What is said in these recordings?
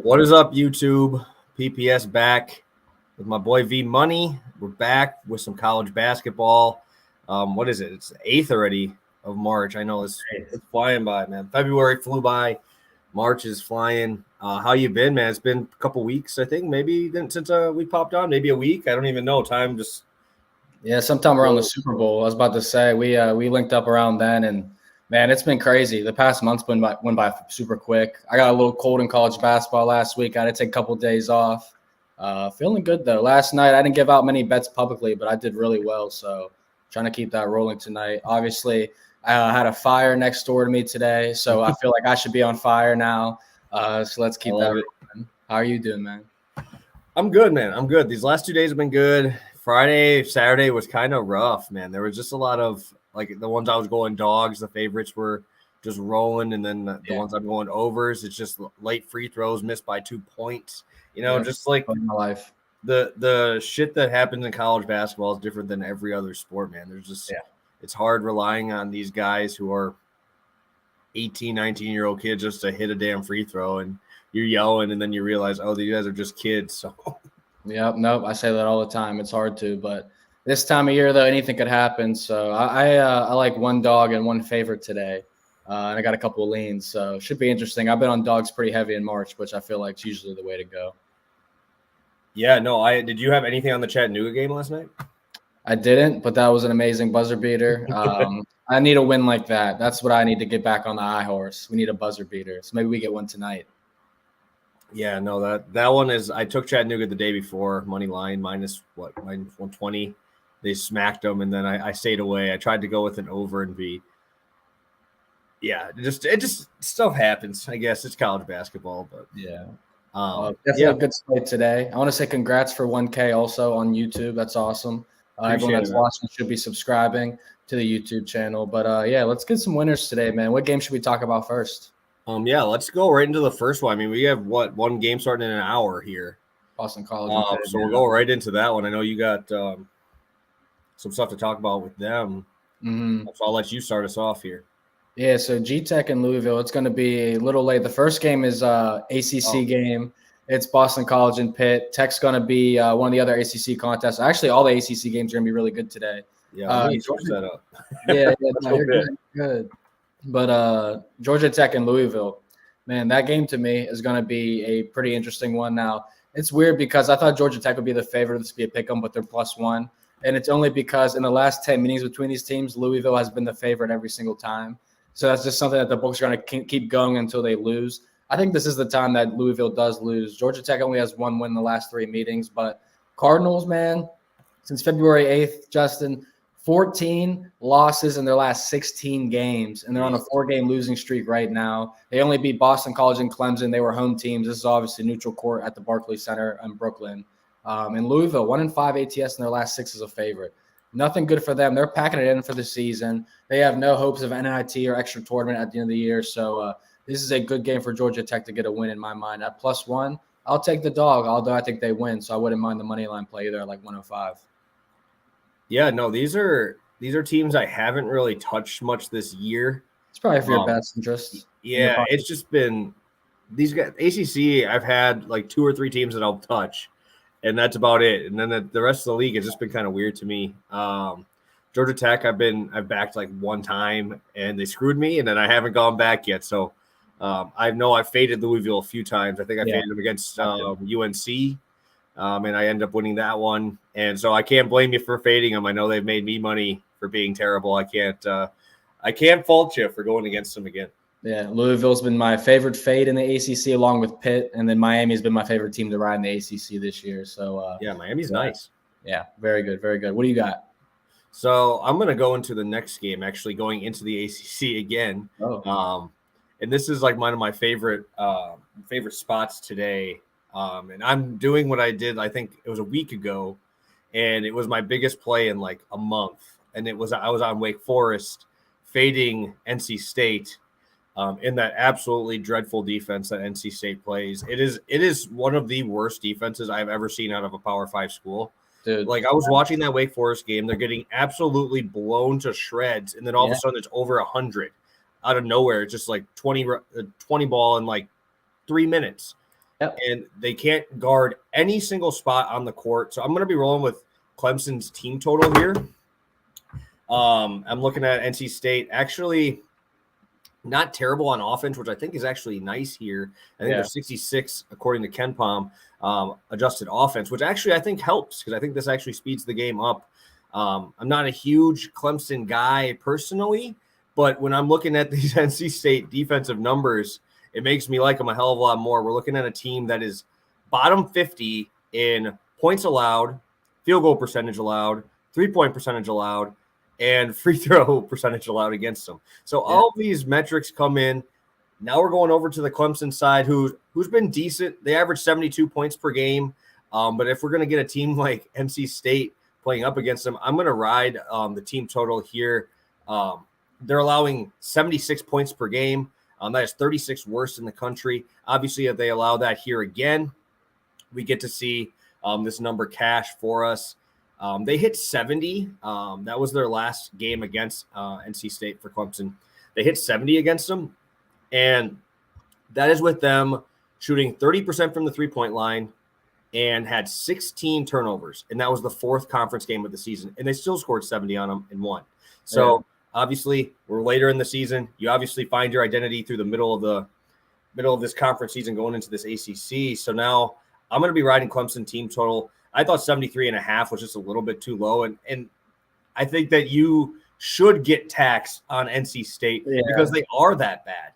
What is up, YouTube? PPS back with my boy V Money. We're back with some college basketball. What is it? It's the 8th already of March. I know it's flying by, man. February flew by. March is flying. How you been, man? It's been a couple weeks, I think, maybe since we popped on. Maybe a week. I don't even know. Time just sometime around the Super Bowl. I was about to say we linked up around then, and man, it's been crazy. The past month's went by super quick. I got a little cold in college basketball last week. I had to take a couple days off. Feeling good though. Last night I didn't give out many bets publicly, but I did really well. So trying to keep that rolling tonight. Obviously, I had a fire next door to me today, so I feel like I should be on fire now. So let's keep that rolling. How are you doing, man? I'm good, man. I'm good. These last 2 days have been good. Friday, Saturday was kind of rough, man. There was just a lot of, like, the ones I was going dogs, the favorites were just rolling, and then the ones I'm going overs, it's just late free throws missed by 2 points. Just like my life. The shit that happens in college basketball is different than every other sport, man. There's just it's hard relying on these guys who are 18, 19-year-old kids just to hit a damn free throw, and you're yelling, and then you realize, oh, these guys are just kids. So Nope. I say that all the time. It's hard to, but this time of year, though, anything could happen. So I like one dog and one favorite today, and I got a couple of leans, so it should be interesting. I've been on dogs pretty heavy in March, which I feel like is usually the way to go. Yeah, no, did you have anything on the Chattanooga game last night? I didn't, but that was an amazing buzzer beater. I need a win like that. That's what I need to get back on the high horse. We need a buzzer beater, so maybe we get one tonight. Yeah, no, that one is. I took Chattanooga the day before, money line minus 120. They smacked them, and then I stayed away. I tried to go with an over and be. Yeah, it just stuff happens. I guess it's college basketball, but definitely a good slate today. I want to say congrats for 1K also on YouTube. That's awesome. Everyone that's watching should be subscribing to the YouTube channel. But let's get some winners today, man. What game should we talk about first? Let's go right into the first one. I mean, we have one game starting in an hour here. Boston College. So we'll go right into that one. I know you got some stuff to talk about with them. Mm-hmm. So I'll let you start us off here. Yeah, so G-Tech and Louisville, it's going to be a little late. The first game is ACC game. It's Boston College and Pitt. Tech's going to be one of the other ACC contests. Actually, all the ACC games are going to be really good today. Yeah, switch that up. You're good. But Georgia Tech and Louisville, man, that game to me is going to be a pretty interesting one. Now, it's weird because I thought Georgia Tech would be the favorite. This would be a pick 'em, but they're +1. And it's only because in the last 10 meetings between these teams, Louisville has been the favorite every single time. So that's just something that the books are going to keep going until they lose. I think this is the time that Louisville does lose. Georgia Tech only has one win in the last 3 meetings, but Cardinals, man, since February 8th, Justin, 14 losses in their last 16 games, and they're on a 4-game losing streak right now. They only beat Boston College and Clemson. They were home teams. This is obviously neutral court at the Barclays Center in Brooklyn. And Louisville, 1-5 ATS in their last 6 as a favorite. Nothing good for them. They're packing it in for the season. They have no hopes of NIT or extra tournament at the end of the year. So this is a good game for Georgia Tech to get a win in my mind. At +1, I'll take the dog, although I think they win. So I wouldn't mind the money line play either at like 105. Yeah, no, these are teams I haven't really touched much this year. It's probably for your best interest. Yeah, it's just been these guys. ACC, I've had like 2 or 3 teams that I'll touch, and that's about it. And then the rest of the league has just been kind of weird to me. Georgia Tech, I've backed like one time, and they screwed me, and then I haven't gone back yet. So I know I faded Louisville a few times. I think I faded them against UNC. And I end up winning that one. And so I can't blame you for fading them. I know they've made me money for being terrible. I can't fault you for going against them again. Yeah, Louisville's been my favorite fade in the ACC along with Pitt, and then Miami's been my favorite team to ride in the ACC this year. So Miami's nice. Yeah, very good, very good. What do you got? So I'm going to go into the next game, actually going into the ACC again. And this is like one of my favorite spots today. And I'm doing what I did, I think it was a week ago, and it was my biggest play in like a month. And I was on Wake Forest fading NC State in that absolutely dreadful defense that NC State plays. It is one of the worst defenses I've ever seen out of a Power 5 school. Dude, like I was watching that Wake Forest game, they're getting absolutely blown to shreds, and then all of a sudden it's over 100 out of nowhere. It's just like 20 ball in like 3 minutes. and they can't guard any single spot on the court. So I'm going to be rolling with Clemson's team total here. I'm looking at NC State. Actually, not terrible on offense, which I think is actually nice here. I think they're 66, according to KenPom, adjusted offense, which actually I think helps because I think this actually speeds the game up. I'm not a huge Clemson guy personally, but when I'm looking at these NC State defensive numbers, it makes me like them a hell of a lot more. We're looking at a team that is bottom 50 in points allowed, field goal percentage allowed, 3-point percentage allowed, and free throw percentage allowed against them. So all these metrics come in. Now we're going over to the Clemson side, who's been decent. They average 72 points per game. But if we're going to get a team like NC State playing up against them, I'm going to ride the team total here. They're allowing 76 points per game. That is 36th worst in the country. Obviously, if they allow that here again, we get to see this number cash for us. They hit 70. That was their last game against NC State for Clemson. They hit 70 against them, and that is with them shooting 30% from the three-point line and had 16 turnovers, and that was the fourth conference game of the season, and they still scored 70 on them and won. So obviously, we're later in the season. You obviously find your identity through the middle of this conference season going into this ACC. So now I'm going to be riding Clemson team total. I thought 73.5 was just a little bit too low. And I think that you should get taxed on NC State because they are that bad.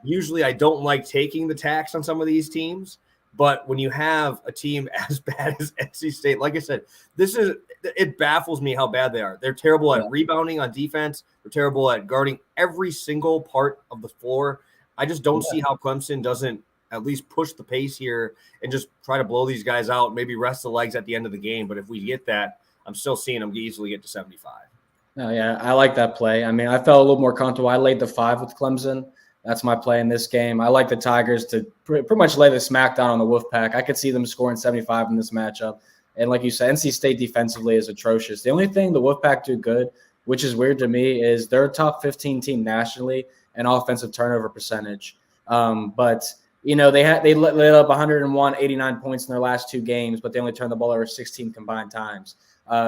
Usually I don't like taking the tax on some of these teams, but when you have a team as bad as NC State, like I said, it baffles me how bad they are. They're terrible at rebounding on defense. They're terrible at guarding every single part of the floor. I just don't see how Clemson doesn't at least push the pace here and just try to blow these guys out, maybe rest the legs at the end of the game. But if we get that, I'm still seeing them easily get to 75. Oh, yeah, I like that play. I mean, I felt a little more comfortable. I laid the 5 with Clemson. That's my play in this game. I like the Tigers to pretty much lay the smackdown on the Wolfpack. I could see them scoring 75 in this matchup. And like you said, NC State defensively is atrocious. The only thing the Wolfpack do good, which is weird to me, is they're a top 15 team nationally in offensive turnover percentage. But they lit up 101, 89 points in their last 2 games, but they only turned the ball over 16 combined times.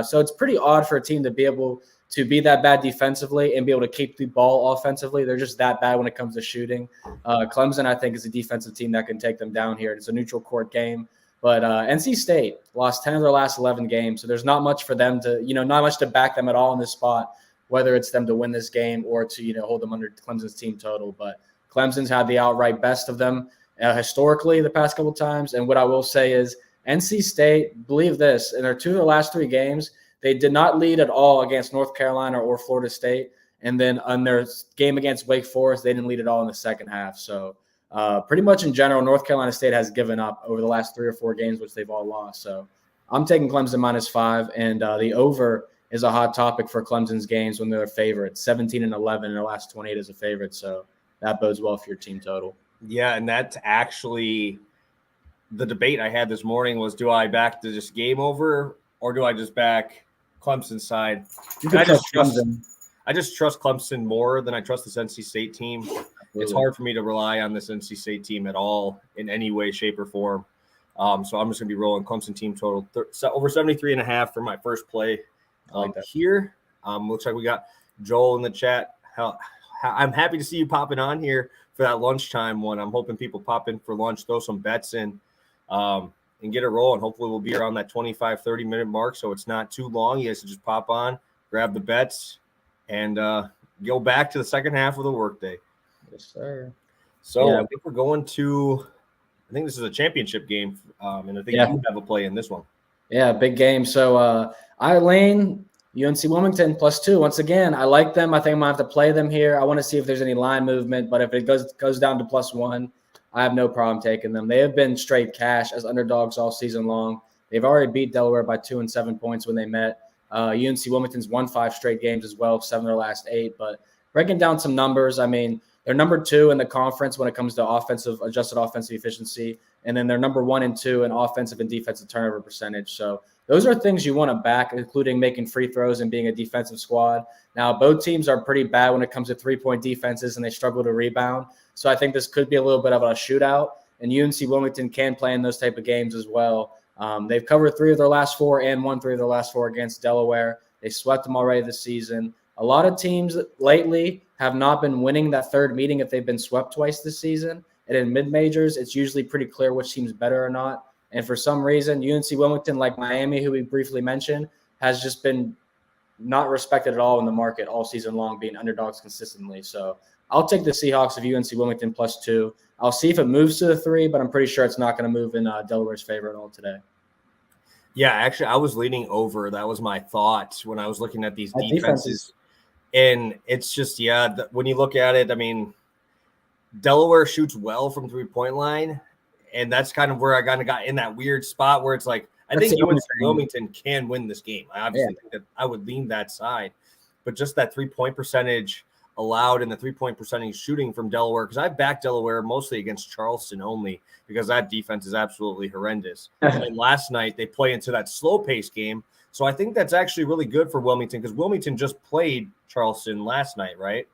So it's pretty odd for a team to be able to be that bad defensively and be able to keep the ball offensively. They're just that bad when it comes to shooting. Clemson, I think, is a defensive team that can take them down here. It's a neutral court game. But NC State lost 10 of their last 11 games, so there's not much for them to, not much to back them at all in this spot, whether it's them to win this game or to, hold them under Clemson's team total. But Clemson's had the outright best of them historically the past couple of times. And what I will say is NC State, believe this, in their 2 of their last 3 games, they did not lead at all against North Carolina or Florida State. And then on their game against Wake Forest, they didn't lead at all in the second half. So pretty much in general, North Carolina State has given up over the last 3 or 4 games, which they've all lost. So I'm taking Clemson -5, and the over is a hot topic for Clemson's games when they're favorites. 17-11 in their last 28 as a favorite. So that bodes well for your team total. Yeah, and that's actually the debate I had this morning was, do I back the just game over or do I just back Clemson's side? I just trust Clemson more than I trust this NC State team. Absolutely. It's hard for me to rely on this NC State team at all in any way, shape, or form. So I'm just going to be rolling Clemson team total over 73.5 for my first play here. Looks like we got Joel in the chat. I'm happy to see you popping on here for that lunchtime one. I'm hoping people pop in for lunch, throw some bets in, and get it rolling. Hopefully we'll be around that 25, 30-minute mark, so it's not too long. You guys can just pop on, grab the bets, and go back to the second half of the workday. Yes, sir. So I think we're going to – I think this is a championship game, and I think you have a play in this one. Yeah, big game. So Lane – UNC Wilmington +2. Once again, I like them. I think I'm going to have to play them here. I want to see if there's any line movement, but if it goes down to +1, I have no problem taking them. They have been straight cash as underdogs all season long. They've already beat Delaware by 2 and 7 points when they met. UNC Wilmington's won 5 straight games as well, 7 of their last 8. But breaking down some numbers, I mean, they're number 2 in the conference when it comes to adjusted offensive efficiency, and then they're number 1 and 2 in offensive and defensive turnover percentage. So those are things you want to back, including making free throws and being a defensive squad. Now, both teams are pretty bad when it comes to 3-point defenses, and they struggle to rebound. So I think this could be a little bit of a shootout. and UNC Wilmington can play in those type of games as well. They've covered 3 of their last 4 and won 3 of their last 4 against Delaware. They swept them already this season. A lot of teams lately have not been winning that third meeting if they've been swept twice this season. And in mid-majors, it's usually pretty clear which team's better or not. And for some reason, UNC Wilmington, like Miami, who we briefly mentioned, has just been not respected at all in the market all season long, being underdogs consistently. So I'll take the Seahawks of UNC Wilmington +2. I'll see if it moves to the 3, but I'm pretty sure it's not going to move in Delaware's favor at all today. Yeah, actually, I was leaning over. That was my thought when I was looking at these defenses. And it's just, when you look at it, I mean, Delaware shoots well from 3-point line. And that's kind of where I kind of got in that weird spot where it's like, I think UNC Wilmington can win this game. I obviously think that I would lean that side. But just that 3-point percentage allowed and the 3-point percentage shooting from Delaware, because I backed Delaware mostly against Charleston only because that defense is absolutely horrendous. And last night they play into that slow-paced game. So I think that's actually really good for Wilmington because Wilmington just played Charleston last night, right?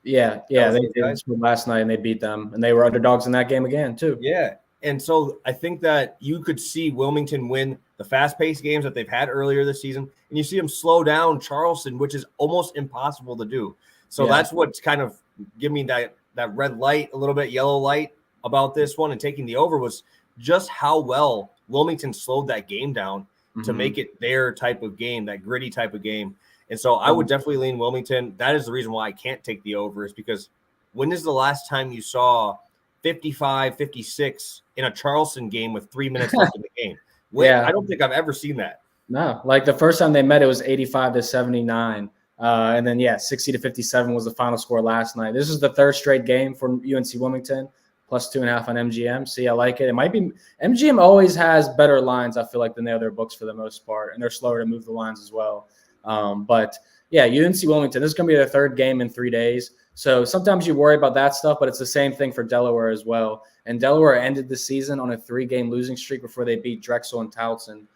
Yeah, they did last night and they beat them. And they were underdogs in that game again, too. Yeah. And so I think that you could see Wilmington win the fast-paced games that they've had earlier this season, and you see them slow down Charleston, which is almost impossible to do. So that's what's kind of giving me that red light, a little bit yellow light about this one, and taking the over was just how well Wilmington slowed that game down to make it their type of game, that gritty type of game. And so I would definitely lean Wilmington. That is the reason why I can't take the over, is because when is the last time you saw 55, 56 in a Charleston game with 3 minutes left in the game? I don't think I've ever seen that. No, like the first time they met, it was 85-79. And then, 60-57 was the final score last night. This is the 3rd straight game for UNC Wilmington, +2.5 on MGM. See, I like it. It might be – MGM always has better lines, I feel like, than the other books for the most part, and they're slower to move the lines as well. But UNC Wilmington, this is going to be their 3rd game in 3 days. So sometimes you worry about that stuff, but it's the same thing for Delaware as well. And Delaware ended the season on a 3-game losing streak before they beat Drexel and Towson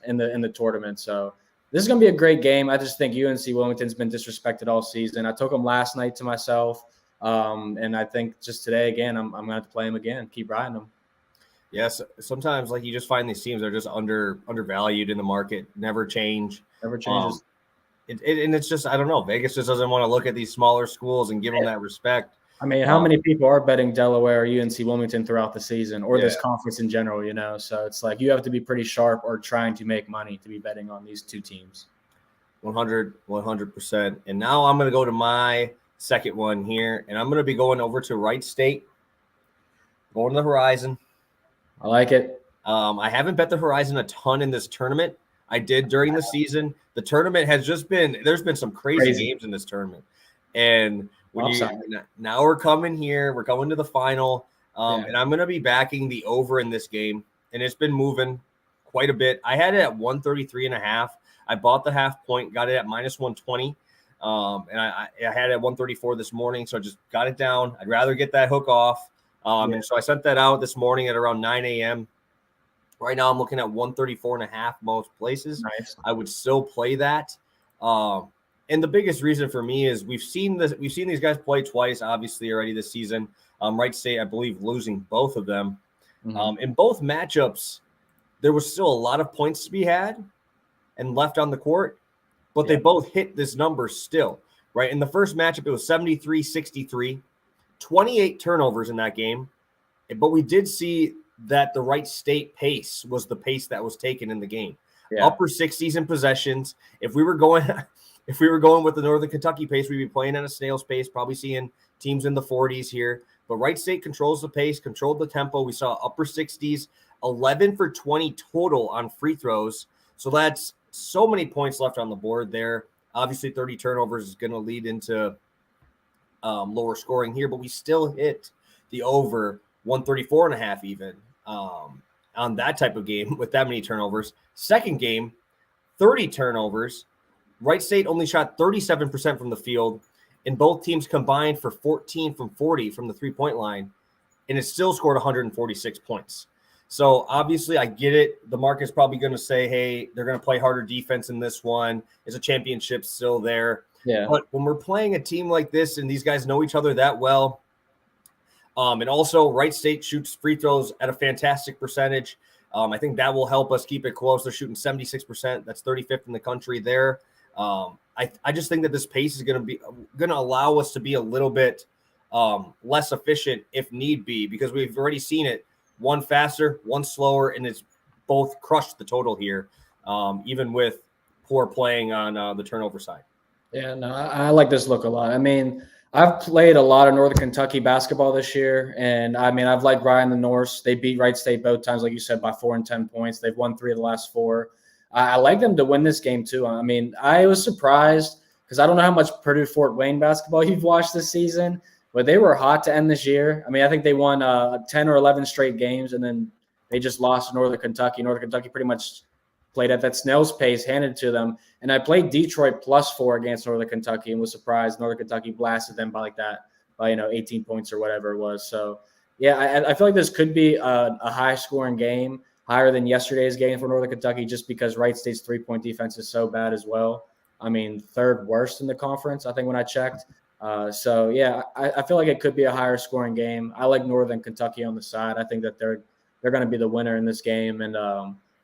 in the tournament. So this is going to be a great game. I just think UNC Wilmington's been disrespected all season. I took them last night to myself, and I think just today, again, I'm going to have to play them again, keep riding them. Yes, sometimes like you just find these teams are just undervalued in the market, never change. Never changes. And it's just, I don't know, Vegas just doesn't want to look at these smaller schools and give them that respect. I mean, how many people are betting Delaware or UNC Wilmington throughout the season or this conference in general, So it's like you have to be pretty sharp or trying to make money to be betting on these two teams. 100%. And now I'm going to go to my second one here, and I'm going to be going over to Wright State, going to the Horizon. I like it. I haven't bet the Horizon a ton in this tournament. I did during the season. The tournament has just been – there's been some crazy games in this tournament. And now we're coming here. We're going to the final. And I'm going to be backing the over in this game. And it's been moving quite a bit. I had it at 133.5. I bought the half point, got it at -120. And I had it at 134 this morning, so I just got it down. I'd rather get that hook off. And so I sent that out this morning at around 9 a.m. Right now I'm looking at 134.5 most places. Nice. I would still play that. And the biggest reason for me is we've seen these guys play twice, obviously, already this season. Wright State, I believe, losing both of them. In both matchups, there was still a lot of points to be had and left on the court, but they both hit this number still, right? In the first matchup, it was 73-63, 28 turnovers in that game. But we did see that the Wright State pace was the pace that was taken in the game. Upper 60s in possessions. If we were going with the Northern Kentucky pace, we'd be playing at a snail's pace, probably seeing teams in the 40s here. But Wright State controls the pace, controlled the tempo. We saw upper 60s, 11 for 20 total on free throws. So that's so many points left on the board there. Obviously, 30 turnovers is going to lead into lower scoring here, but we still hit the over 134.5 even on that type of game with that many turnovers. Second game, 30 turnovers. Wright State only shot 37% from the field, and both teams combined for 14 from 40 from the three-point line, and it still scored 146 points. So obviously I get it. The market's probably going to say, hey, they're going to play harder defense in this one. Is a championship still there? Yeah. But when we're playing a team like this and these guys know each other that well, And also, Wright State shoots free throws at a fantastic percentage. I think that will help us keep it close. They're shooting 76%. That's 35th in the country there. I just think that this pace is going to allow us to be a little bit less efficient if need be, because we've already seen it, one faster, one slower, and it's both crushed the total here, even with poor playing on the turnover side. Yeah, no, I like this look a lot. I mean, I've played a lot of Northern Kentucky basketball this year, and I mean, I've liked Ryan the Norse. They beat Wright State both times, like you said, by 4 and 10 points. They've won 3 of the last 4. I like them to win this game too. I mean, I was surprised because I don't know how much Purdue Fort Wayne basketball you've watched this season, but they were hot to end this year. I mean, I think they won 10 or 11 straight games, and then they just lost to Northern Kentucky. Northern Kentucky pretty much played at that snail's pace handed to them. And I played Detroit +4 against Northern Kentucky and was surprised Northern Kentucky blasted them by 18 points or whatever it was. So, yeah, I feel like this could be a high-scoring game, higher than yesterday's game for Northern Kentucky, just because Wright State's three-point defense is so bad as well. I mean, 3rd worst in the conference, I think, when I checked. So, yeah, I feel like it could be a higher-scoring game. I like Northern Kentucky on the side. I think that they're going to be the winner in this game. And,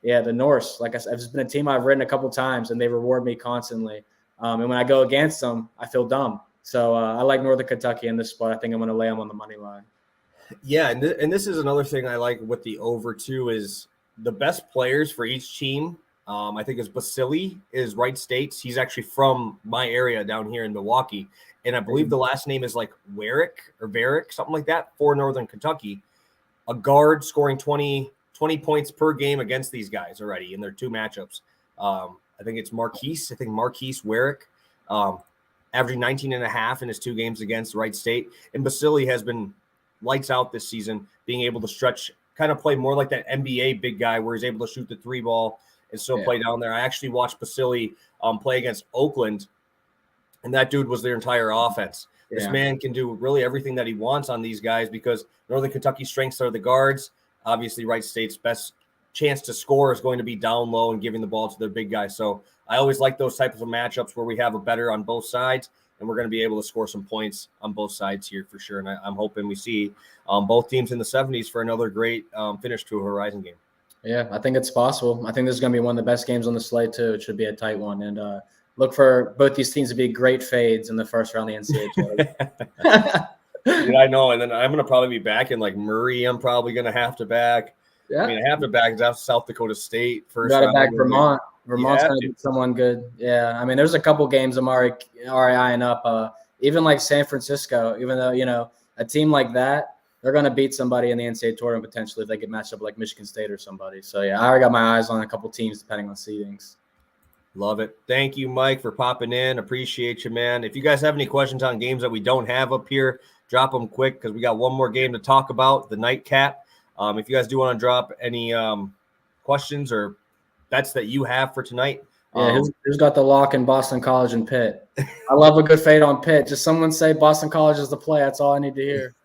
yeah, the Norse, like I said, it's been a team I've ridden a couple times, and they reward me constantly. And when I go against them, I feel dumb. So I like Northern Kentucky in this spot. I think I'm going to lay them on the money line. Yeah, and this is another thing I like with the over too is the best players for each team. I think is Basili is Wright State's. He's actually from my area down here in Milwaukee, and I believe the last name is like Varick, something like that, for Northern Kentucky. A guard scoring 20 points per game against these guys already in their 2 matchups. I think it's Marquise Warwick, averaging 19.5 in his 2 games against Wright State. And Basili has been lights out this season, being able to stretch, kind of play more like that NBA big guy where he's able to shoot the 3 ball and still play down there. I actually watched Basili play against Oakland, and that dude was their entire offense. Yeah. This man can do really everything that he wants on these guys because Northern Kentucky's strengths are the guards. Obviously, Wright State's best chance to score is going to be down low and giving the ball to their big guys. So I always like those types of matchups where we have a better on both sides, and we're going to be able to score some points on both sides here for sure. And I'm hoping we see both teams in the 70s for another great finish to a Horizon game. Yeah, I think it's possible. I think this is going to be one of the best games on the slate too. It should be a tight one. And look for both these teams to be great fades in the first round of the NCAA. Dude, I know, and then I'm going to probably be back in like Murray. I'm probably going to have to back. Yeah. I mean, I have to back South Dakota State first. You got to back Vermont. Vermont's going to be someone good. Yeah, I mean, there's a couple games I'm already eyeing up. Even like San Francisco, even though, a team like that, they're going to beat somebody in the NCAA tournament potentially if they get matched up like Michigan State or somebody. So, yeah, I already got my eyes on a couple teams depending on seedings. Love it. Thank you, Mike, for popping in. Appreciate you, man. If you guys have any questions on games that we don't have up here, drop them quick because we got one more game to talk about, the nightcap. If you guys do want to drop any questions or bets that you have for tonight. Yeah, who's got the lock in Boston College and Pitt? I love a good fade on Pitt. Just someone say Boston College is the play. That's all I need to hear.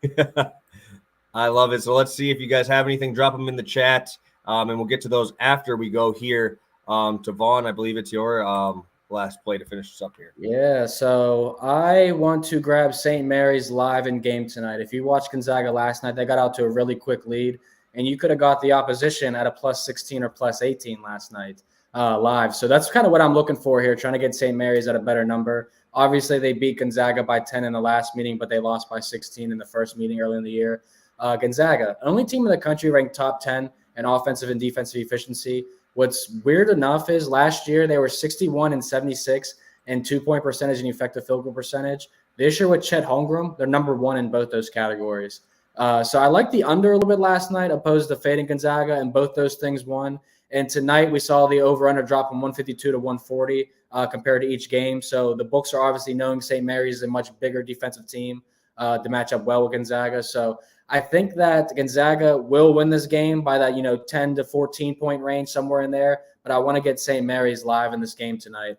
I love it. So let's see if you guys have anything. Drop them in the chat, and we'll get to those after we go here to Vaughn. I believe it's your last play to finish us up here. Yeah, so I want to grab St. Mary's live in game tonight. If you watched Gonzaga last night, they got out to a really quick lead, and you could have got the opposition at a +16 or +18 last night live. So that's kind of what I'm looking for here, trying to get St. Mary's at a better number. Obviously, they beat Gonzaga by 10 in the last meeting, but they lost by 16 in the first meeting early in the year. Gonzaga, only team in the country ranked top 10 in offensive and defensive efficiency. What's weird enough is last year they were 61 and 76 in 2-point percentage and effective field goal percentage. This year with Chet Holmgren, they're number 1 in both those categories. So I like the under a little bit last night opposed to fading Gonzaga, and both those things won. And tonight we saw the over-under drop from 152 to 140 compared to each game. So the books are obviously knowing St. Mary's is a much bigger defensive team to match up well with Gonzaga. So I think that Gonzaga will win this game by that, 10 to 14 point range, somewhere in there. But I want to get St. Mary's live in this game tonight.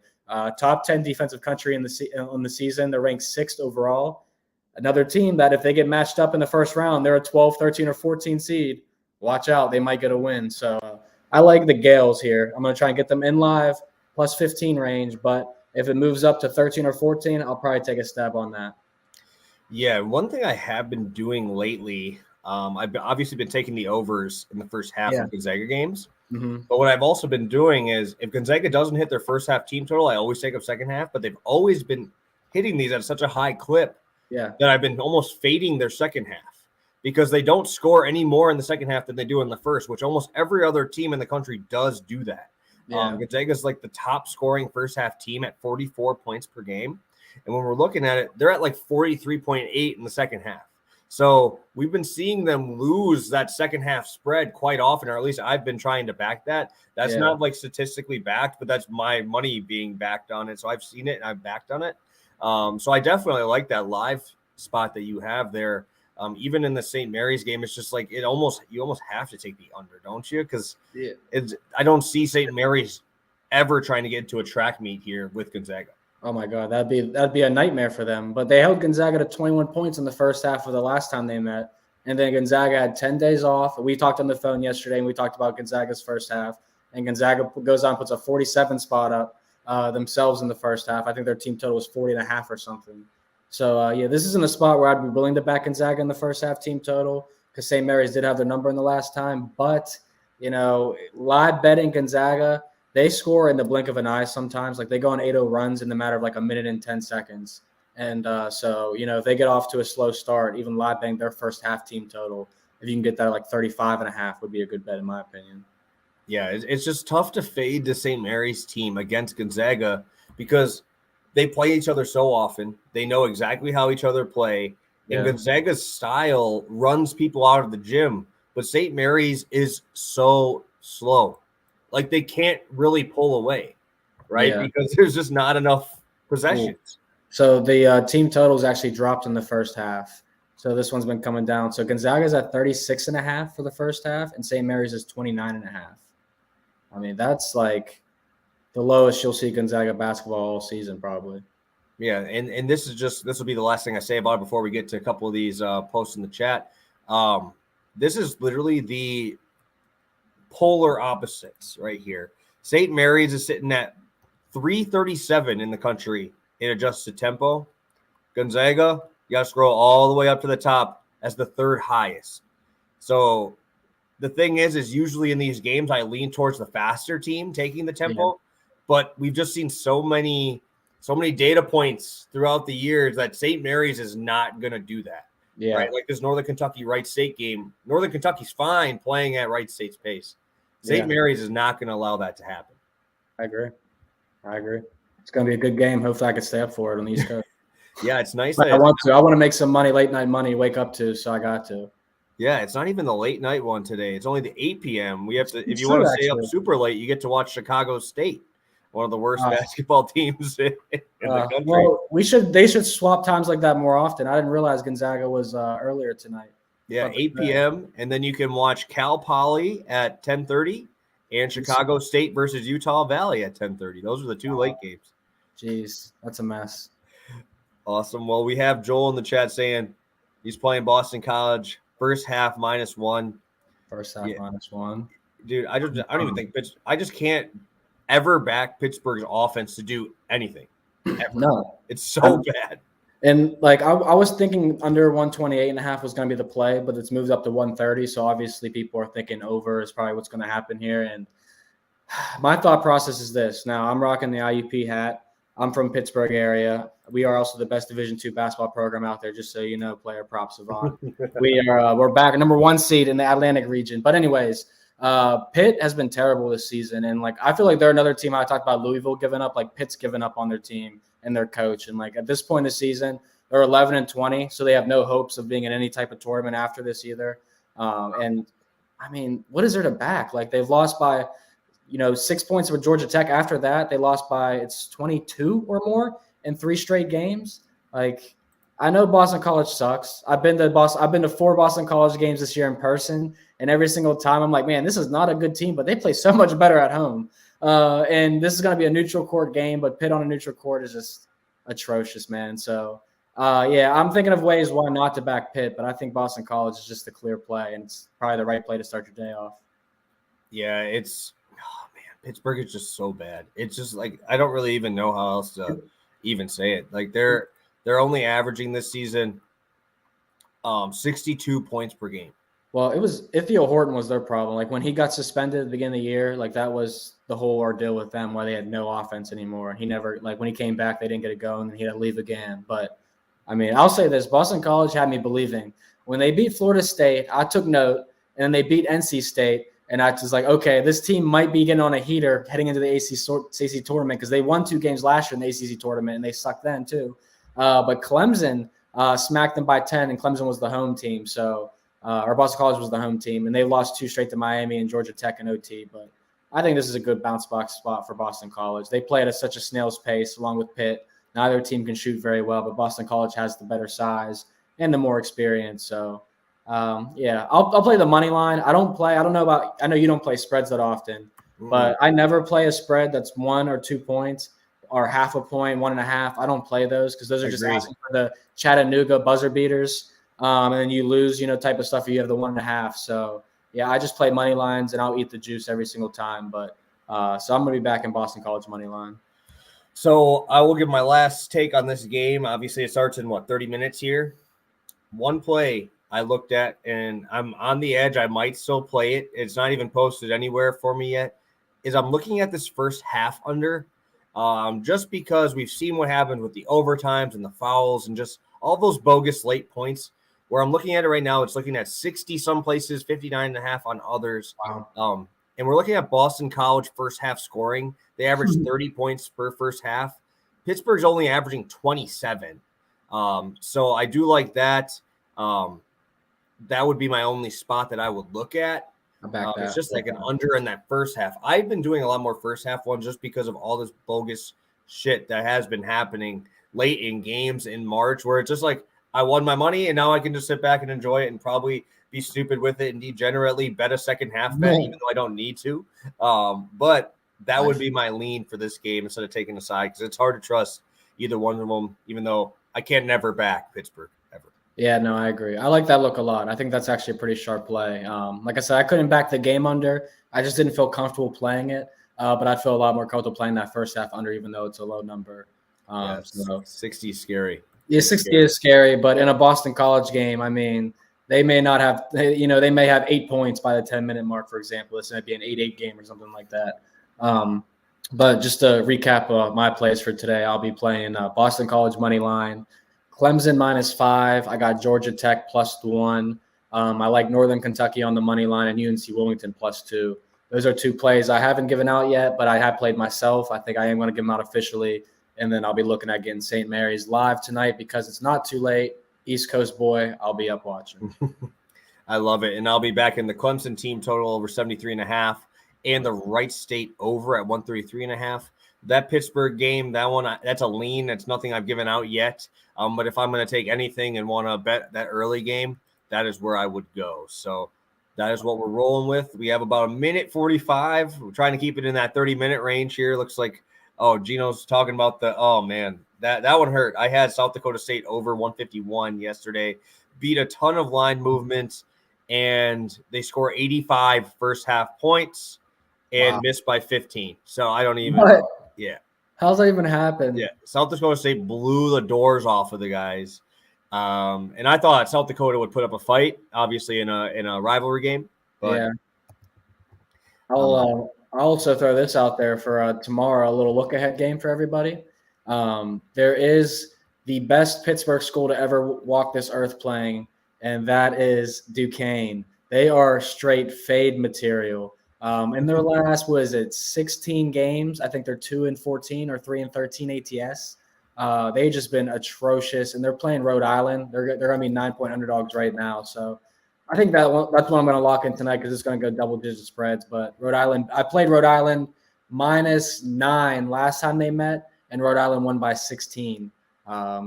Top 10 defensive country on the season. They're ranked 6th overall. Another team that if they get matched up in the first round, they're a 12, 13, or 14 seed. Watch out. They might get a win. So I like the Gales here. I'm going to try and get them in live, +15 range. But if it moves up to 13 or 14, I'll probably take a stab on that. Yeah, one thing I have been doing lately, I've obviously been taking the overs in the first half of Gonzaga games. Mm-hmm. But what I've also been doing is if Gonzaga doesn't hit their first half team total, I always take up second half. But they've always been hitting these at such a high clip that I've been almost fading their second half because they don't score any more in the second half than they do in the first, which almost every other team in the country does do that. Gonzaga's like the top scoring first half team at 44 points per game. And when we're looking at it, they're at like 43.8 in the second half. So we've been seeing them lose that second half spread quite often, or at least I've been trying to back that. That's not like statistically backed, but that's my money being backed on it. So I've seen it and I've backed on it. So I definitely like that live spot that you have there. Even in the St. Mary's game, it's just like you almost have to take the under, don't you? Because I don't see St. Mary's ever trying to get into a track meet here with Gonzaga. Oh my God, that'd be a nightmare for them. But they held Gonzaga to 21 points in the first half of the last time they met, and then Gonzaga had 10 days off. We talked on the phone yesterday, and we talked about Gonzaga's first half. And Gonzaga goes on, puts a 47 spot up themselves in the first half. I think their team total was 40.5 or something. So this isn't a spot where I'd be willing to back Gonzaga in the first half team total because St. Mary's did have their number in the last time. But live betting Gonzaga, they score in the blink of an eye sometimes. Like they go on 8-0 runs in the matter of like a minute and 10 seconds. And so if they get off to a slow start, even live betting their first half team total, if you can get that like 35.5 would be a good bet in my opinion. Yeah, it's just tough to fade the St. Mary's team against Gonzaga because they play each other so often. They know exactly how each other play. And Gonzaga's style runs people out of the gym. But St. Mary's is so slow. Like they can't really pull away, right? Because there's just not enough possessions. Cool. So the team totals actually dropped in the first half. So this one's been coming down. So Gonzaga's at 36.5 for the first half, and St. Mary's is 29.5. I mean, that's like the lowest you'll see Gonzaga basketball all season, probably. Yeah, and this will be the last thing I say about it before we get to a couple of these posts in the chat. This is literally the polar opposites right here. St. Mary's is sitting at 337 in the country in adjusted tempo. Gonzaga, you got to scroll all the way up to the top as the third highest. So the thing is usually in these games, I lean towards the faster team taking the tempo, but we've just seen so many data points throughout the years that St. Mary's is not going to do that. Yeah. Right. Like this Northern Kentucky Wright State game. Northern Kentucky's fine playing at Wright State's pace. St. Mary's is not going to allow that to happen. I agree. It's going to be a good game. Hopefully I can stay up for it on the East Coast. Yeah, it's nice. I want to make some money, late night money, wake up to, so I got to. Yeah, it's not even the late night one today. It's only the 8 p.m. We have to, if you want to stay up super late, you get to watch Chicago State, one of the worst basketball teams in the country. Well, they should swap times like that more often. I didn't realize Gonzaga was earlier tonight. Yeah, 8 p.m. And then you can watch Cal Poly at 10:30 and Chicago State versus Utah Valley at 10:30. Those are the two late games. Jeez, that's a mess. Awesome. Well, we have Joel in the chat saying he's playing Boston College. First half -1. First half -1. Dude, I don't even think I just can't ever back Pittsburgh's offense to do anything. Ever. No. It's so bad. And like I was thinking under 128.5 was going to be the play, but it's moved up to 130. So obviously people are thinking over is probably what's going to happen here. And my thought process is this. Now I'm rocking the IUP hat. I'm from Pittsburgh area. We are also the best Division II basketball program out there, just so you know, player props of Vaughn. We're back number 1 seed in the Atlantic region. But anyways, Pitt has been terrible this season. And like I feel like they're another team. I talked about Louisville giving up, like Pitt's giving up on their team and their coach. And like at this point in the season, they're 11-20, so they have no hopes of being in any type of tournament after this either. And I mean, what is there to back? Like they've lost by 6 points with Georgia Tech. After that, they lost by 22 or more in 3 straight games. Like, I know Boston College sucks. I've been to 4 Boston College games this year in person, and every single time I'm like, man, this is not a good team, but they play so much better at home. And this is going to be a neutral court game, but Pitt on a neutral court is just atrocious, man. So, I'm thinking of ways why not to back Pitt, but I think Boston College is just the clear play, and it's probably the right play to start your day off. Yeah, Pittsburgh is just so bad. It's just like I don't really even know how else to even say it. Like they're only averaging this season 62 points per game. Well, it was Ithiel Horton was their problem. Like when he got suspended at the beginning of the year, like that was the whole ordeal with them, why they had no offense anymore. And he never, like when he came back, they didn't get it going, and he had to leave again. But I mean, I'll say this: Boston College had me believing. When they beat Florida State, I took note, and then they beat NC State, and I was like, okay, this team might be getting on a heater heading into the ACC tournament because they won 2 games last year in the ACC tournament, and they sucked then too. But Clemson smacked them by 10, and Clemson was the home team. So. Or Boston College was the home team, and they lost 2 straight to Miami and Georgia Tech and OT. But I think this is a good bounce back spot for Boston College. They play at such a snail's pace along with Pitt. Neither team can shoot very well, but Boston College has the better size and the more experience. So, I'll play the money line. I know you don't play spreads that often, but I never play a spread that's 1 or 2 points or half a point, 1.5. I don't play those because those are just asking for the Chattanooga buzzer beaters. And then you lose, type of stuff. You have the 1.5. So, I just play money lines, and I'll eat the juice every single time. But so I'm going to be back in Boston College money line. So I will give my last take on this game. Obviously, it starts in, 30 minutes here. One play I looked at, and I'm on the edge. I might still play it. It's not even posted anywhere for me yet, is I'm looking at this first half under just because we've seen what happened with the overtimes and the fouls and just all those bogus late points. Where I'm looking at it right now, it's looking at 60 some places, 59.5 on others. Wow. And we're looking at Boston College first half scoring. They average 30 points per first half. Pittsburgh's only averaging 27. So I do like that. That would be my only spot that I would look at. It's just like an under in that first half. I've been doing a lot more first half ones just because of all this bogus shit that has been happening late in games in March, where it's just like, I won my money, and now I can just sit back and enjoy it and probably be stupid with it and degenerately bet a second half bet, even though I don't need to. But that would be my lean for this game instead of taking a side, because it's hard to trust either one of them, even though I can never back Pittsburgh ever. Yeah, no, I agree. I like that look a lot. I think that's actually a pretty sharp play. Like I said, I couldn't back the game under. I just didn't feel comfortable playing it, but I'd feel a lot more comfortable playing that first half under, even though it's a low number. 60 is scary. Yeah, 60 is scary, but in a Boston College game, I mean, they may not have, they may have 8 points by the 10-minute mark, for example. This might be an 8-8 game or something like that. But just to recap my plays for today, I'll be playing Boston College money line, Clemson -5. I got Georgia Tech +1. I like Northern Kentucky on the money line and UNC Wilmington +2. Those are 2 plays I haven't given out yet, but I have played myself. I think I am going to give them out officially. And then I'll be looking at getting St. Mary's live tonight because it's not too late. East Coast boy, I'll be up watching. I love it. And I'll be back in the Clemson team total over 73.5 and the Wright State over at 133.5. That Pittsburgh game, that's a lean. That's nothing I've given out yet. But if I'm going to take anything and want to bet that early game, that is where I would go. So that is what we're rolling with. We have about 1:45. We're trying to keep it in that 30-minute range here. Looks like, Gino's talking about that one hurt. I had South Dakota State over 151 yesterday. Beat a ton of line movement, and they score 85 first half points and missed by 15. So I don't even know. Yeah. How's that even happen? Yeah. South Dakota State blew the doors off of the guys. And I thought South Dakota would put up a fight, obviously in a rivalry game. But yeah. I'll also throw this out there for tomorrow, a little look-ahead game for everybody. There is the best Pittsburgh school to ever walk this earth playing, and that is Duquesne. They are straight fade material. In their last, 16 games? I think they're 2-14 or 3-13 ATS. They've just been atrocious, and they're playing Rhode Island. They're going to be 9-point underdogs right now. So I think that's what I'm going to lock in tonight because it's going to go double-digit spreads. But Rhode Island, I played Rhode Island -9 last time they met, and Rhode Island won by 16.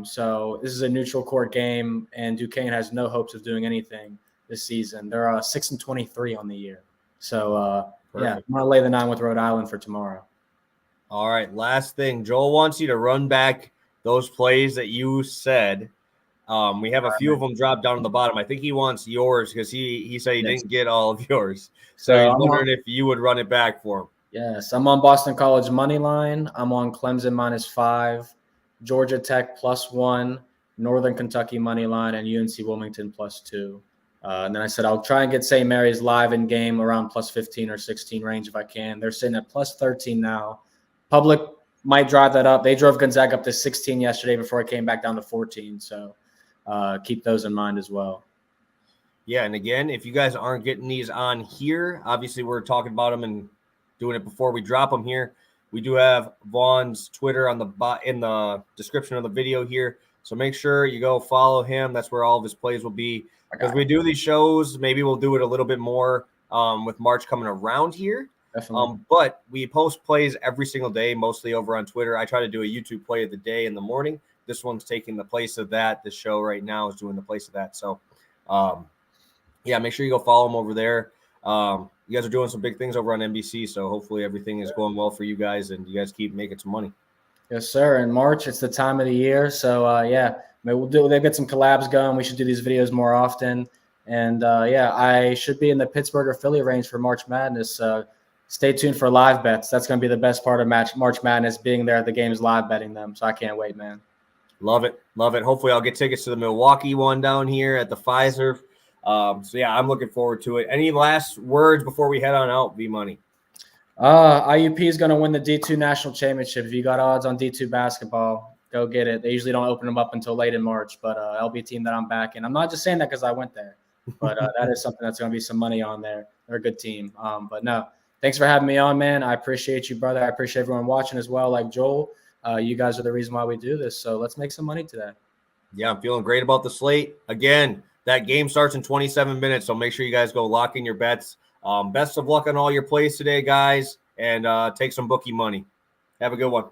So this is a neutral court game, and Duquesne has no hopes of doing anything this season. They're 6-23 on the year. So, I'm going to lay the 9 with Rhode Island for tomorrow. All right, last thing. Joel wants you to run back those plays that you said. We have a few of them dropped down to the bottom. I think he wants yours because he said he didn't get all of yours. So he's wondering if you would run it back for him. Yes, I'm on Boston College money line. I'm on Clemson -5, Georgia Tech +1, Northern Kentucky money line, and UNC Wilmington +2. And then I said I'll try and get St. Mary's live in game around +15 or 16 range if I can. They're sitting at +13 now. Public might drive that up. They drove Gonzaga up to 16 yesterday before it came back down to 14. So keep those in mind as well. Yeah, and again, if you guys aren't getting these on here, obviously we're talking about them and doing it before we drop them here. We do have Vaughn's Twitter in the description of the video here. So make sure you go follow him. That's where all of his plays will be. Because we do these shows, maybe we'll do it a little bit more with March coming around here. Definitely. But we post plays every single day, mostly over on Twitter. I try to do a YouTube play of the day in the morning. This one's taking the place of that. The show right now is doing the place of that. So, yeah, make sure you go follow him over there. You guys are doing some big things over on NBC, so hopefully everything is going well for you guys and you guys keep making some money. Yes, sir. In March, it's the time of the year. So, yeah, maybe they'll get some collabs going. We should do these videos more often. And, yeah, I should be in the Pittsburgh or Philly range for March Madness. Stay tuned for live bets. That's going to be the best part of March Madness, being there at the games, live betting them. So I can't wait, man. Love it. Love it. Hopefully I'll get tickets to the Milwaukee one down here at the Pfizer. So, yeah, I'm looking forward to it. Any last words before we head on out, V-Money? IUP is going to win the D2 National Championship. If you got odds on D2 basketball, go get it. They usually don't open them up until late in March, but that'll be a team that I'm backing. I'm not just saying that because I went there, but that is something that's going to be some money on there. They're a good team. But, no, thanks for having me on, man. I appreciate you, brother. I appreciate everyone watching as well, like Joel. You guys are the reason why we do this, so let's make some money today. Yeah, I'm feeling great about the slate. Again, that game starts in 27 minutes, so make sure you guys go lock in your bets. Best of luck on all your plays today, guys, and take some bookie money. Have a good one.